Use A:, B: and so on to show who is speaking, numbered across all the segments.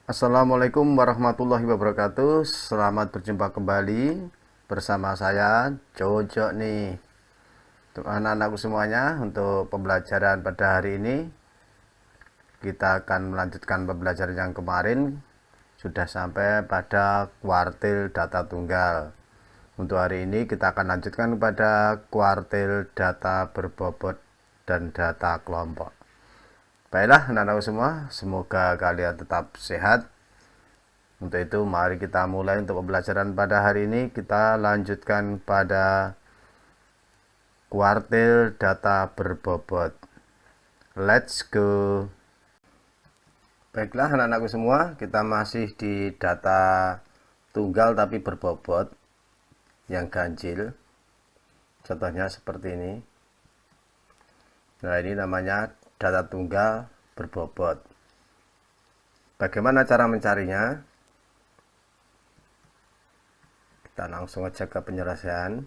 A: Assalamualaikum warahmatullahi wabarakatuh. Selamat berjumpa kembali bersama saya Jojo nih. Untuk anak-anakku semuanya, untuk pembelajaran pada hari ini kita akan melanjutkan pembelajaran yang kemarin. Sudah sampai pada kuartil data tunggal. Untuk hari ini kita akan lanjutkan pada kuartil data berbobot dan data kelompok. Baiklah anak-anakku semua, semoga kalian tetap sehat. Untuk itu mari kita mulai untuk pembelajaran pada hari ini. Kita lanjutkan pada kuartil data berbobot. Let's go. Baiklah anak-anakku semua, kita masih di data tunggal tapi berbobot yang ganjil. Contohnya seperti ini. Nah, ini namanya data tunggal berbobot. Bagaimana cara mencarinya? Kita langsung aja ke penyelesaian.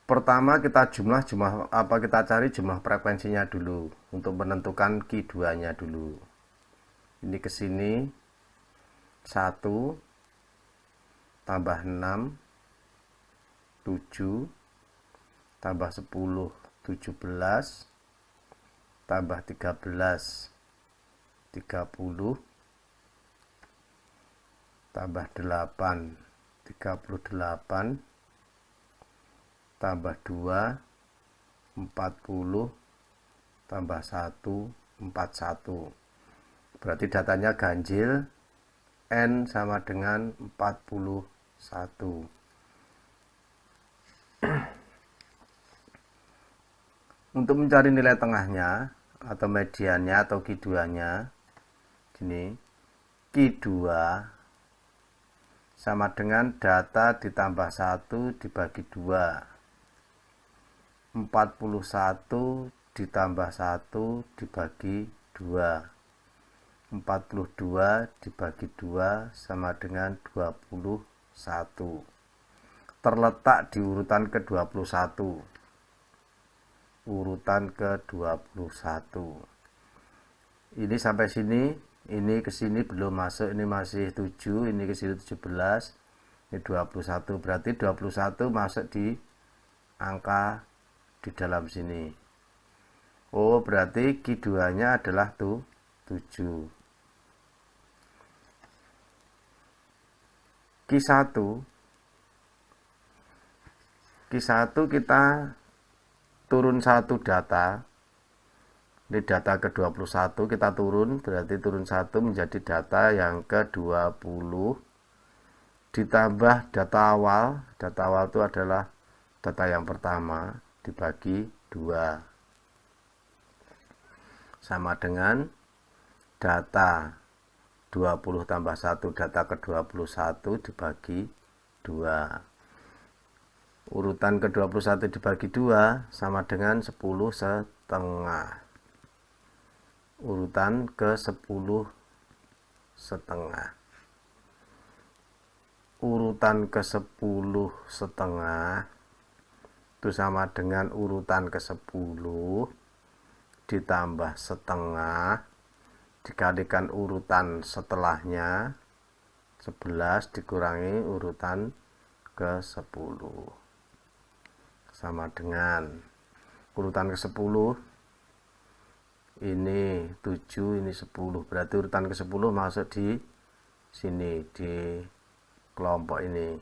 A: Pertama kita kita cari jumlah frekuensinya dulu untuk menentukan Q2 nya dulu. Ini ke sini 1 tambah 6 7 tambah 10 17 tambah 13 30 tambah 8 38 tambah 2 40 tambah 1 41. Berarti datanya ganjil, N sama dengan 41. Untuk mencari nilai tengahnya atau mediannya atau Q2-nya, gini, Q2 sama dengan data ditambah 1 dibagi 2. 41 ditambah 1 dibagi 2. 42 dibagi 2 sama dengan 21. Terletak di urutan ke-21. Urutan ke-21. Ini sampai sini, ini ke sini belum masuk, ini masih 7, ini ke sini 17, ini 21. Berarti 21 masuk di angka di dalam sini. Oh, berarti Q2-nya adalah 7. Q1 kita turun satu data. Ini data ke-21 kita turun, berarti turun 1 menjadi data yang ke-20 ditambah data awal. Data awal itu adalah data yang pertama dibagi 2 sama dengan data 20 tambah 1 data ke-21 dibagi 2. Urutan ke-21 dibagi 2 sama dengan 10 setengah. Urutan ke-10 setengah. Urutan ke-10 setengah itu sama dengan urutan ke-10 ditambah setengah dikalikan urutan setelahnya 11 dikurangi urutan ke-10 sama dengan urutan ke-10 ini 7 ini 10, berarti urutan ke-10 masuk di sini di kelompok ini.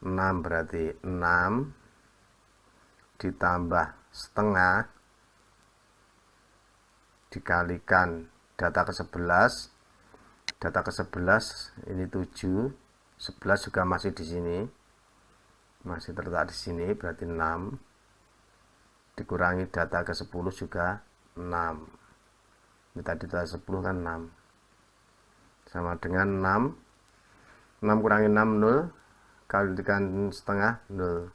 A: 6 berarti 6 ditambah setengah dikalikan data ke-11. Data ke-11 ini 7, 11 juga masih di sini. Masih terletak di sini, berarti 6 dikurangi data ke-10 juga 6. Ini tadi data 10 kan 6. Sama dengan 6. 6 kurangi 6 0, kalikan setengah 0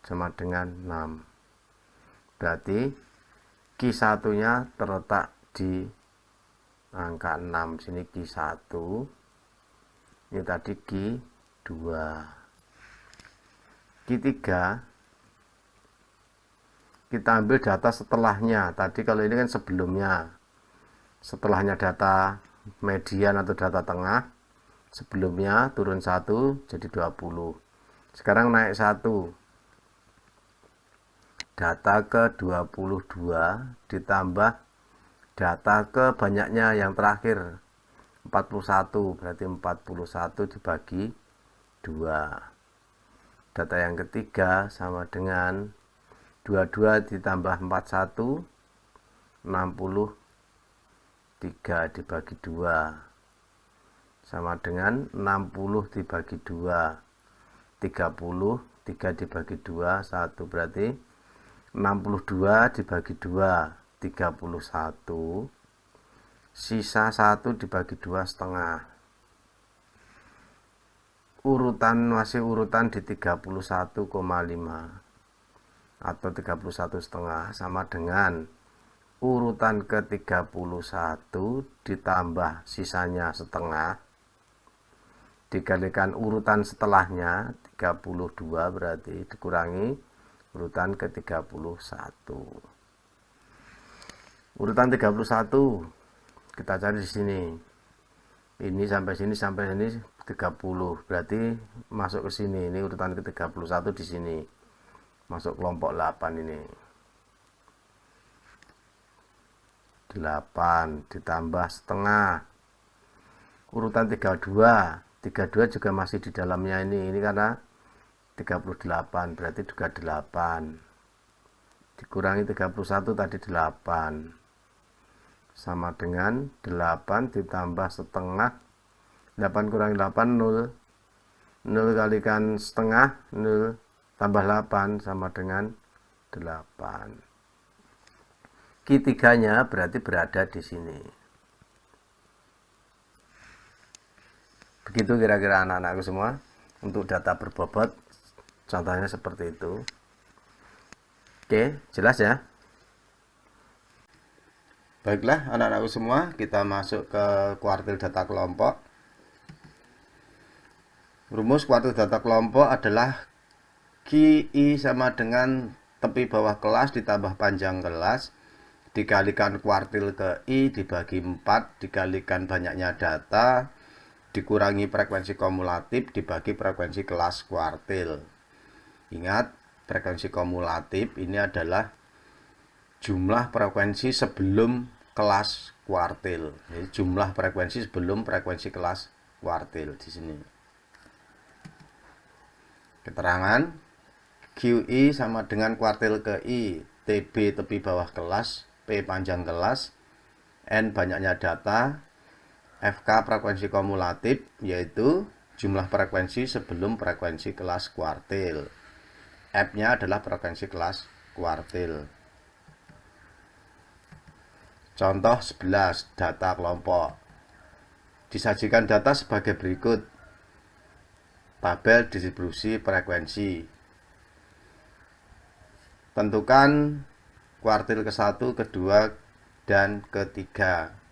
A: sama dengan 6. Berarti Q1 nya terletak di angka 6. Sini Q1, ini tadi Q2. Q3 kita ambil data setelahnya. Tadi kalau ini kan sebelumnya. Setelahnya data median atau data tengah. Sebelumnya turun 1 jadi 20. Sekarang naik 1. Data ke 22 ditambah data ke banyaknya yang terakhir 41, berarti 41 dibagi 2. Data yang ketiga sama dengan 22 ditambah 41, 63 dibagi 2 sama dengan 60 dibagi 2, 30, 3 dibagi 2, 1, berarti 62 dibagi 2, 31, sisa 1 dibagi 2 setengah. Masih urutan di 31,5 atau 31 setengah sama dengan urutan ke 31 ditambah sisanya setengah dikalikan urutan setelahnya 32, berarti dikurangi urutan ke 31. Urutan 31 kita cari di sini. Ini sampai sini 30, berarti masuk ke sini. Ini urutan ke 31 di sini. Masuk kelompok 8 ini. 8 ditambah setengah. Urutan 32 juga masih di dalamnya ini karena 38, berarti juga 8. Dikurangi 31 tadi 8. Sama dengan 8 ditambah setengah. 8 kurangi 8, 0. 0 kalikan setengah, 0 tambah 8 sama dengan 8. Q3-nya berarti berada di sini. Begitu kira-kira anak-anakku semua. Untuk data berbobot, contohnya seperti itu. Oke, jelas ya? Baiklah anak-anakku semua, kita masuk ke kuartil data kelompok. Rumus kuartil data kelompok adalah QI sama dengan tepi bawah kelas ditambah panjang kelas dikalikan kuartil ke I dibagi 4 dikalikan banyaknya data dikurangi frekuensi kumulatif dibagi frekuensi kelas kuartil. Ingat, frekuensi kumulatif ini adalah jumlah frekuensi sebelum kelas kuartil. Jadi jumlah frekuensi sebelum frekuensi kelas kuartil di sini. Keterangan QI sama dengan kuartil ke I, TB tepi bawah kelas, P panjang kelas, N banyaknya data, FK frekuensi kumulatif yaitu jumlah frekuensi sebelum frekuensi kelas kuartil. F-nya adalah frekuensi kelas kuartil. Contoh 11, data kelompok. Disajikan data sebagai berikut. Tabel distribusi frekuensi. Tentukan kuartil ke-1, kedua, dan ketiga.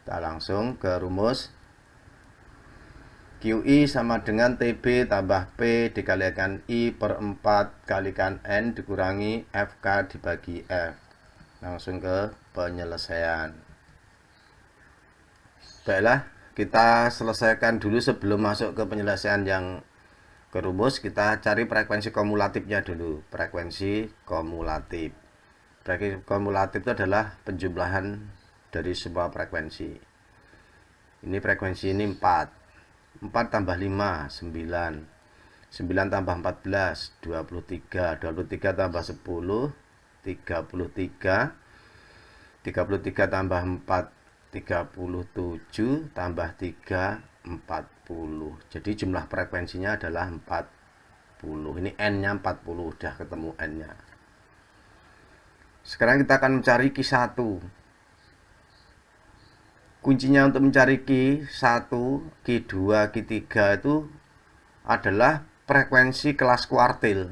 A: Kita langsung ke rumus. QI sama dengan TB tambah P dikalikan I per 4 kalikan N dikurangi FK dibagi F. Langsung ke penyelesaian. Baiklah, kita selesaikan dulu sebelum masuk ke penyelesaian yang ke rumus. Kita cari frekuensi kumulatifnya dulu. Frekuensi kumulatif. Frekuensi kumulatif itu adalah penjumlahan dari sebuah frekuensi. Ini frekuensi ini 4. 4 tambah 5, 9. 9 tambah 14, 23. 23 tambah 10, 33. 33 tambah 4, 37 tambah 3, 40. Jadi jumlah frekuensinya adalah 40. Ini N-nya 40, udah ketemu N-nya. Sekarang kita akan mencari Q1. Kuncinya untuk mencari Q1, Q2, Q3 itu adalah frekuensi kelas kuartil.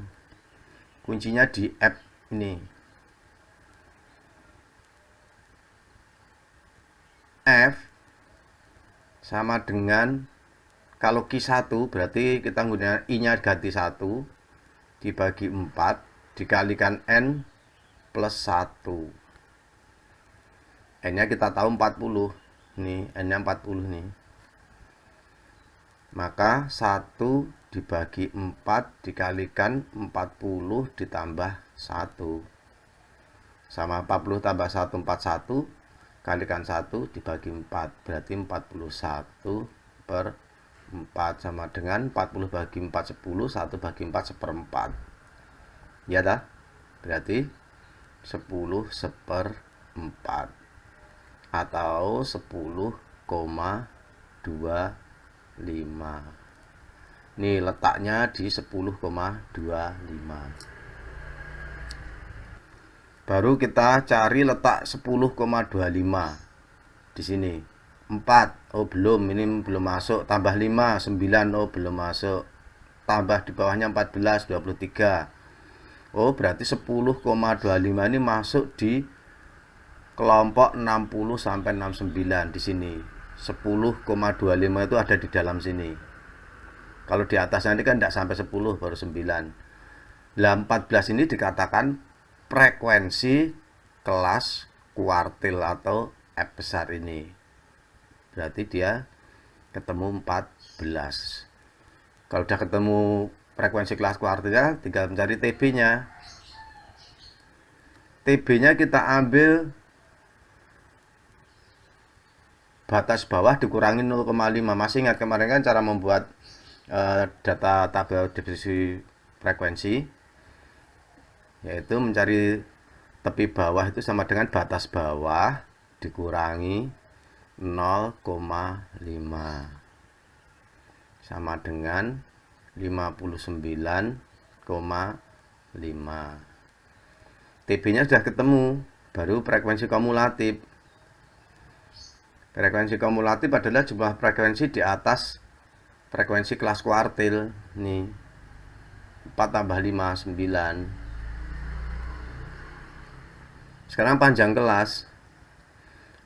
A: Kuncinya di F ini. F sama dengan, kalau Q1 berarti kita menggunakan I-nya ganti 1 dibagi 4 dikalikan N plus 1. N-nya kita tahu 40. Nih, N-nya 40 nih. Maka 1 dibagi 4 dikalikan 40 ditambah 1. Sama 40 tambah 1, 41. Kalikan 1 dibagi 4. Berarti 41 per 4 sama dengan 40 bagi 4, 10. 1 bagi 4, seperempat. Ya dah? Berarti 10 seperempat. Atau 10,25. Nih letaknya di 10,25. Baru kita cari letak 10,25 di sini. 4, oh belum, ini belum masuk. Tambah 5, 9, oh belum masuk. Tambah di bawahnya 14, 23. Oh berarti 10,25 ini masuk di kelompok 60 sampai 69 di sini. 10,25 itu ada di dalam sini. Kalau di atas nanti kan tidak sampai 10, baru 9. Nah, 14 ini dikatakan frekuensi kelas kuartil atau F besar ini. Berarti dia ketemu 14. Kalau udah ketemu frekuensi kelas kuartilnya, tinggal mencari TB-nya. TB-nya kita ambil batas bawah dikurangi 0,5. Masih ingat kemarin kan cara membuat data tabel distribusi frekuensi, yaitu mencari tepi bawah itu sama dengan batas bawah dikurangi 0,5 sama dengan 59,5. TB-nya sudah ketemu, baru frekuensi kumulatif. Frekuensi kumulatif adalah jumlah frekuensi di atas frekuensi kelas kuartil. Nih 4 tambah 5, 9. Sekarang panjang kelas.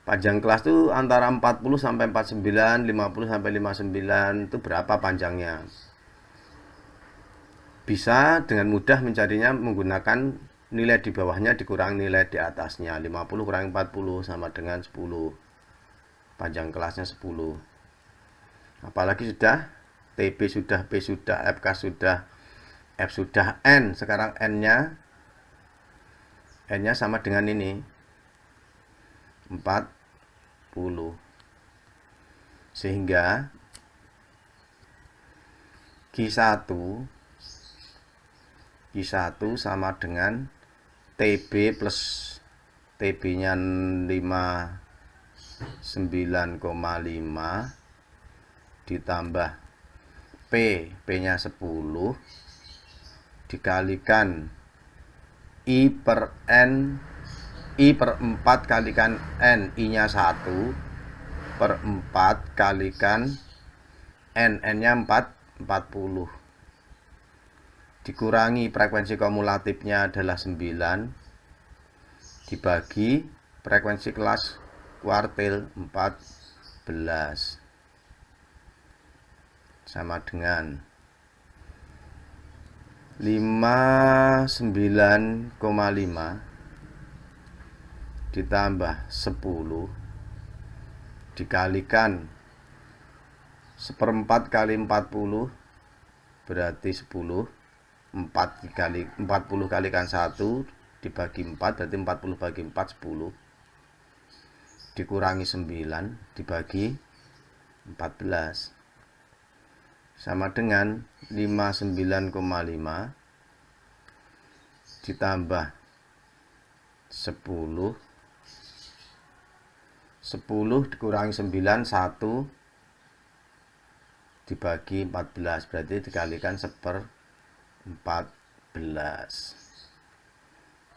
A: Panjang kelas itu antara 40 sampai 49, 50 sampai 59. Itu berapa panjangnya? Bisa dengan mudah mencarinya menggunakan nilai di bawahnya dikurang nilai di atasnya. 50 kurangi 40 sama dengan 10. Panjang kelasnya 10. Apalagi sudah TB sudah, P sudah, FK sudah, F sudah, N. Sekarang N-nya sama dengan ini 40. Sehingga Q1 sama dengan TB plus TB-nya 9,5 ditambah P-nya 10 dikalikan I per N, I per 4 kalikan N, I-nya 1 per 4 kalikan N, N-nya 40 dikurangi frekuensi kumulatifnya adalah 9 dibagi frekuensi kelas kuartil 14 sama dengan 59,5 ditambah 10 dikalikan 1/4 kali 40 berarti 10. 40 kalikan 1 dibagi 4 berarti 40 bagi 4 10 dikurangi 9 dibagi 14 sama dengan 59,5 ditambah 10 dikurangi 9 1 dibagi 14 berarti dikalikan 1/14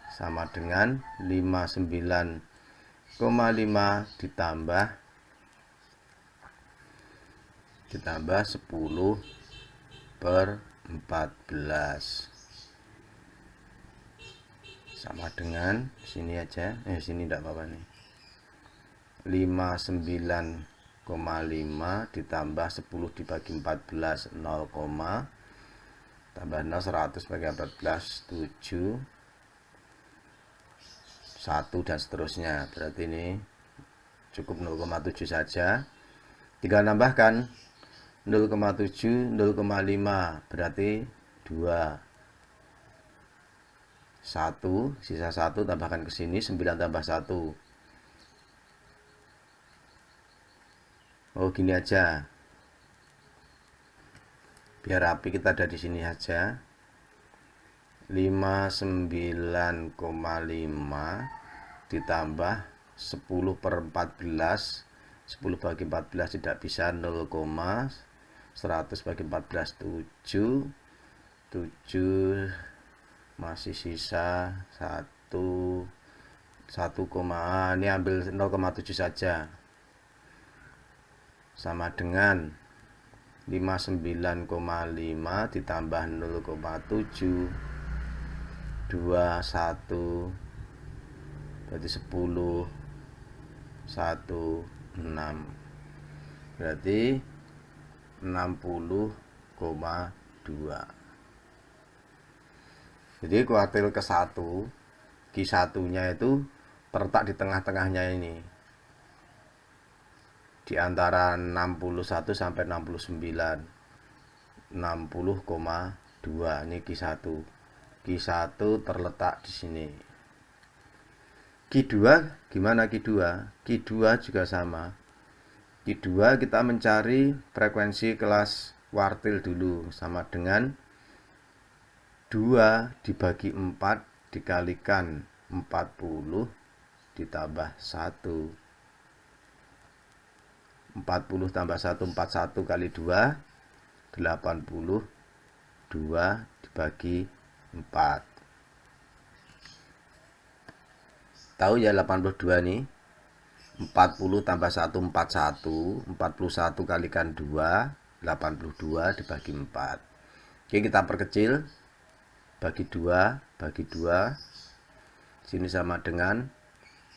A: sama dengan 59,5 ditambah 10/14 sama dengan sini aja, sini tidak apa-apa nih, 59,5 ditambah 10 dibagi 14 0, tambah 0 100 bagi 14 7 1 dan seterusnya. Berarti ini cukup 0,7 saja. Tinggal nambahkan 0,7, 0,5 berarti 2. 1, sisa 1 tambahkan ke sini, 9 tambah 1. Oh, gini aja. Biar rapi kita ada di sini aja. 59,5 ditambah 10 per 14. 10 bagi 14 tidak bisa, 0, 100 bagi 14 7. 7 masih sisa 1, ini ambil 0,7 saja, sama dengan 59,5 ditambah 0,7 21 berarti 10 16 berarti 60,2. Jadi kuartil ke-1 Q1 nya itu terletak di tengah-tengahnya ini, di antara 61 sampai 69, 60,2. Ini Q1 terletak di sini. Q2 gimana? Q2 juga sama. Q2 kita mencari frekuensi kelas kuartil dulu, sama dengan 2 dibagi 4 dikalikan 40 ditambah 1. 40 tambah 1, 41 kali 2, 80. 2 dibagi 4. Tahu ya 82 nih. 40 tambah 1, 41. 41 kalikan 2, 82 dibagi 4. Oke, kita perkecil. Bagi 2, bagi 2. Sini sama dengan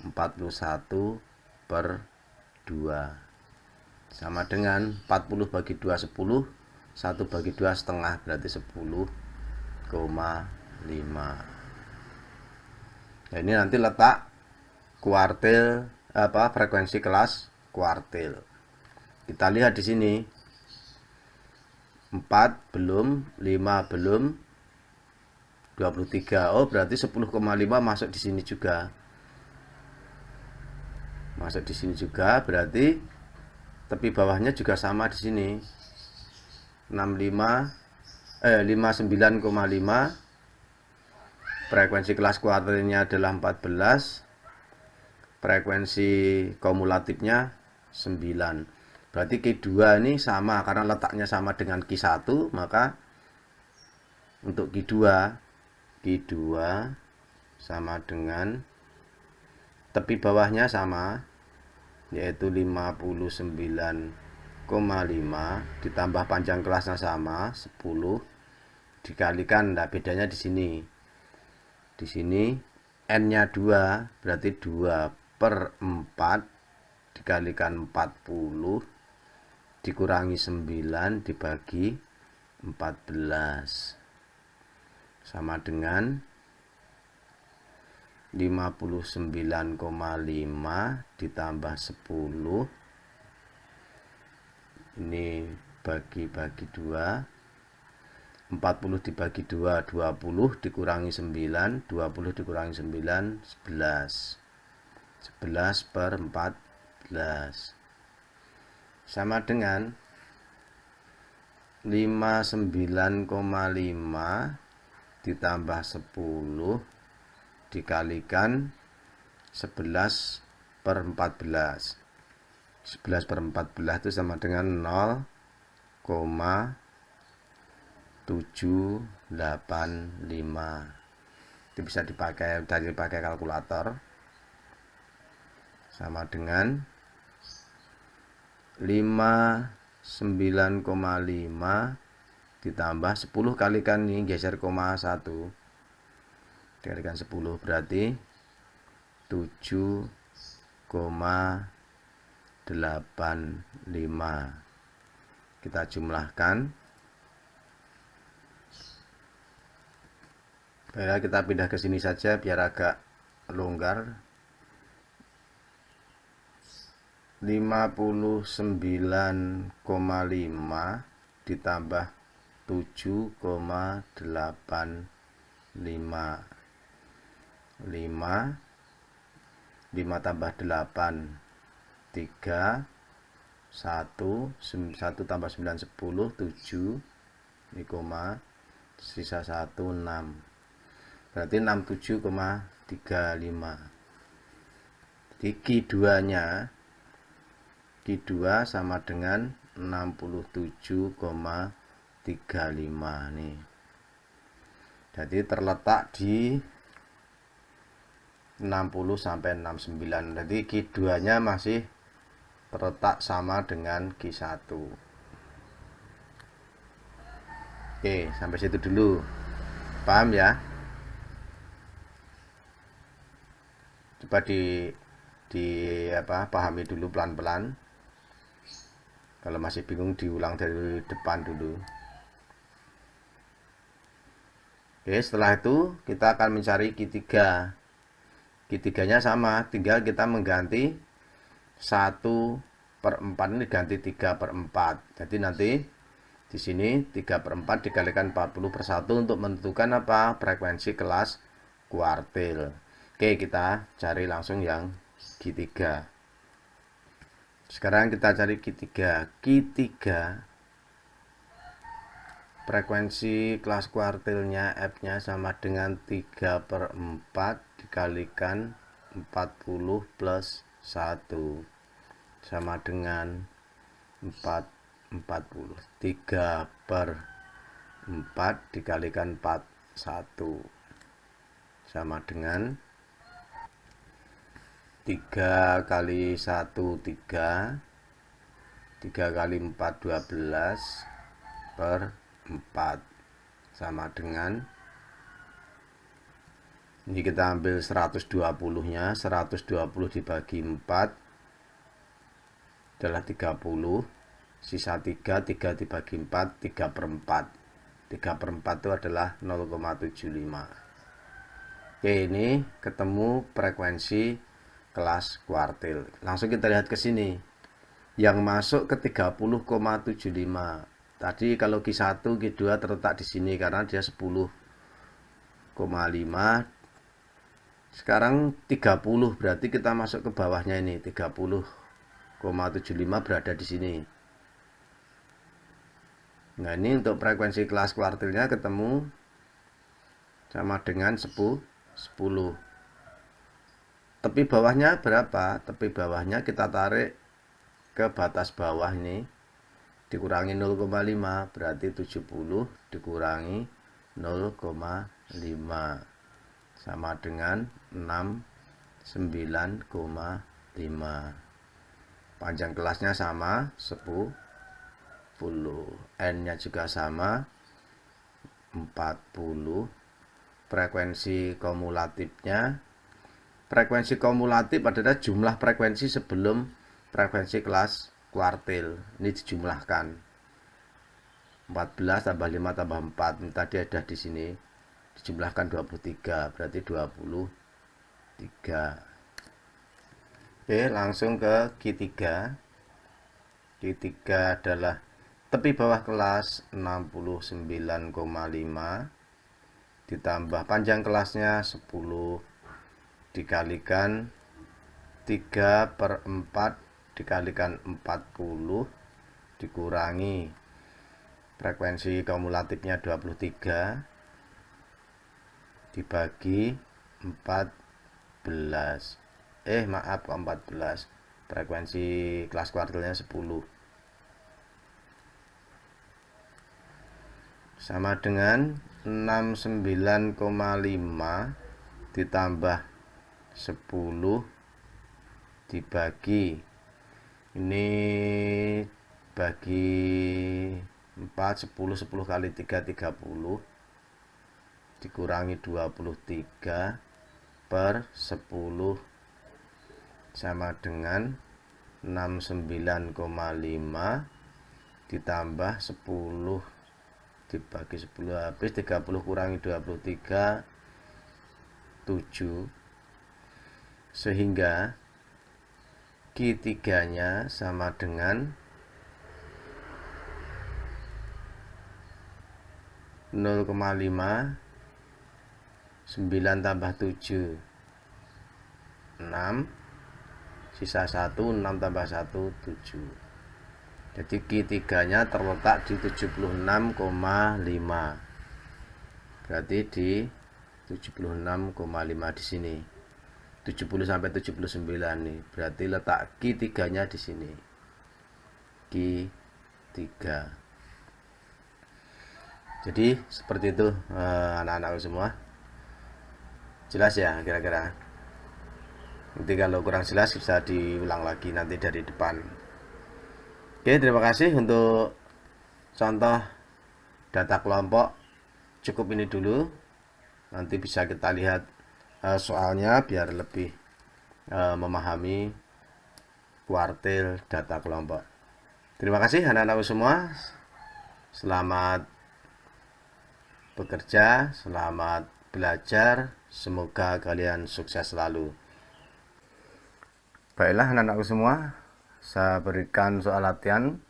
A: 41 per 2. Sama dengan 40 bagi 2, 10. 1 bagi 2 setengah, berarti 10,5. Nah, ini nanti letak kuartil, frekuensi kelas kuartil. Kita lihat di sini. 4 belum, 5 belum, 23. Oh, berarti 10,5 masuk di sini juga. Masuk di sini juga, berarti tepi bawahnya juga sama di sini. 59,5. Frekuensi kelas kuartilnya adalah 14. Frekuensi kumulatifnya 9. Berarti Q2 ini sama, karena letaknya sama dengan Q1, maka untuk Q2 sama dengan tepi bawahnya sama, yaitu 59,5 ditambah panjang kelasnya sama 10 dikalikan, nah bedanya di sini. Di sini n-nya 2, berarti 2 per 4 dikalikan 40 dikurangi 9 dibagi 14 sama dengan 59,5 ditambah 10. Ini bagi 2. 40 dibagi 2, 20 dikurangi 9, 20 dikurangi 9, 11. 11 per 14 sama dengan 59,5 ditambah 10 dikalikan 11 per 14. 11 per 14 itu sama dengan 0,785. Itu bisa dipakai kalkulator. Sama dengan 59,5 ditambah 10 kalikan ini geser koma 1 dikalikan 10, berarti 7,85. Kita jumlahkan. Baiklah, kita pindah ke sini saja biar agak longgar. 59,5 ditambah 7,85. 5 tambah 8 3 1 1 tambah 9 10 7 ini koma sisa 1 6, berarti 67,35. Jadi Q2 nya Q2 sama dengan 67,35 nih. Jadi terletak di 60 sampai 69. Jadi Q2 nya masih terletak sama dengan Q1. Oke, sampai situ dulu. Paham ya? Coba pahami dulu pelan-pelan. Kalau masih bingung diulang dari depan dulu. Oke, setelah itu kita akan mencari Q3. Q3 nya sama, tinggal kita mengganti 1/4 ini diganti 3/4. Jadi nanti di sini 3/4 dikalikan 40/1 untuk menentukan apa? Frekuensi kelas kuartil. Oke, kita cari langsung yang Q3. Sekarang kita cari Q3. Q3 frekuensi kelas kuartilnya F-nya sama dengan 3/4 dikalikan 40 plus 1 sama dengan 40. 3/4 dikalikan 41 sama dengan 3 kali 1 3, 3 kali 4 12 per 4 sama dengan, ini kita ambil 120 nya, 120 dibagi 4 adalah 30, sisa 3 dibagi 4 3/4. 3/4 itu adalah 0,75. Oke, ini ketemu frekuensi kelas kuartil. Langsung kita lihat ke sini. Yang masuk ke 30,75. Tadi kalau Q1, Q2 terletak di sini karena dia 10,5. Sekarang 30, berarti kita masuk ke bawahnya ini. 30,75 berada di sini. Nah, ini untuk frekuensi kelas kuartilnya ketemu sama dengan 10. Tepi bawahnya berapa? Tepi bawahnya kita tarik ke batas bawah ini, dikurangi 0,5, berarti 70 dikurangi 0,5 sama dengan 69,5. Panjang kelasnya sama 10. N-nya juga sama 40. Frekuensi kumulatif adalah jumlah frekuensi sebelum frekuensi kelas kuartil. Ini dijumlahkan. 14 tambah 5 tambah 4. Ini tadi ada di sini. Dijumlahkan 23, berarti 23. Oke, langsung ke Q3. Q3 adalah tepi bawah kelas 69,5 ditambah panjang kelasnya 10 dikalikan 3/4 dikalikan 40 dikurangi frekuensi kumulatifnya 23 dibagi 14. Maaf, 14. Frekuensi kelas kuartilnya 10. Sama dengan 69,5 ditambah 10 dibagi, ini bagi 4, 10 kali 3 30 dikurangi 23 per 10 sama dengan 69,5 ditambah 10 dibagi 10 habis, 30 kurangi 23 7 sehingga Q3-nya sama dengan 0,5 9 tambah 7 6, sisa 1, 6 tambah 1 7. Jadi Q3-nya terletak di 76,5. Berarti di 76,5 di sini. 70 sampai 79 nih. Berarti letak Q3-nya di sini. Q3. Jadi seperti itu anak-anakku semua. Jelas ya kira-kira. Nanti kalau kurang jelas bisa diulang lagi nanti dari depan. Oke, terima kasih untuk contoh data kelompok. Cukup ini dulu. Nanti bisa kita lihat soalnya biar lebih memahami kuartil data kelompok. Terima kasih anak-anakku semua. Selamat bekerja, selamat belajar. Semoga kalian sukses selalu. Baiklah anak-anakku semua, saya berikan soal latihan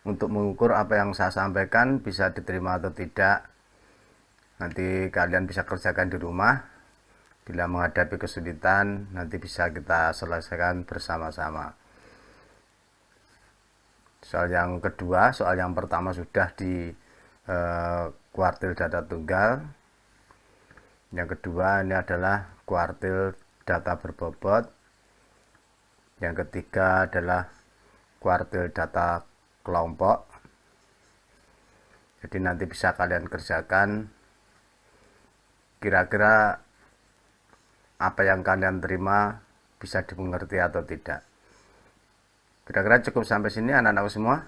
A: untuk mengukur apa yang saya sampaikan bisa diterima atau tidak. Nanti kalian bisa kerjakan di rumah. Bila menghadapi kesulitan, nanti bisa kita selesaikan bersama-sama. Soal yang kedua, soal yang pertama sudah di kuartil data tunggal. Yang kedua ini adalah kuartil data berbobot. Yang ketiga adalah kuartil data kelompok. Jadi nanti bisa kalian kerjakan. Kira-kira apa yang kalian terima bisa dimengerti atau tidak. Kira-kira cukup sampai sini anak-anakku semua.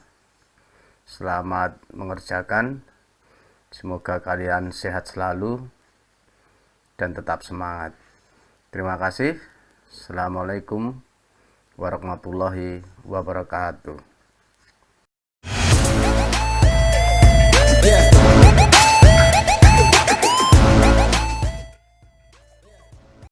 A: Selamat mengerjakan. Semoga kalian sehat selalu dan tetap semangat. Terima kasih. Assalamualaikum warahmatullahi wabarakatuh.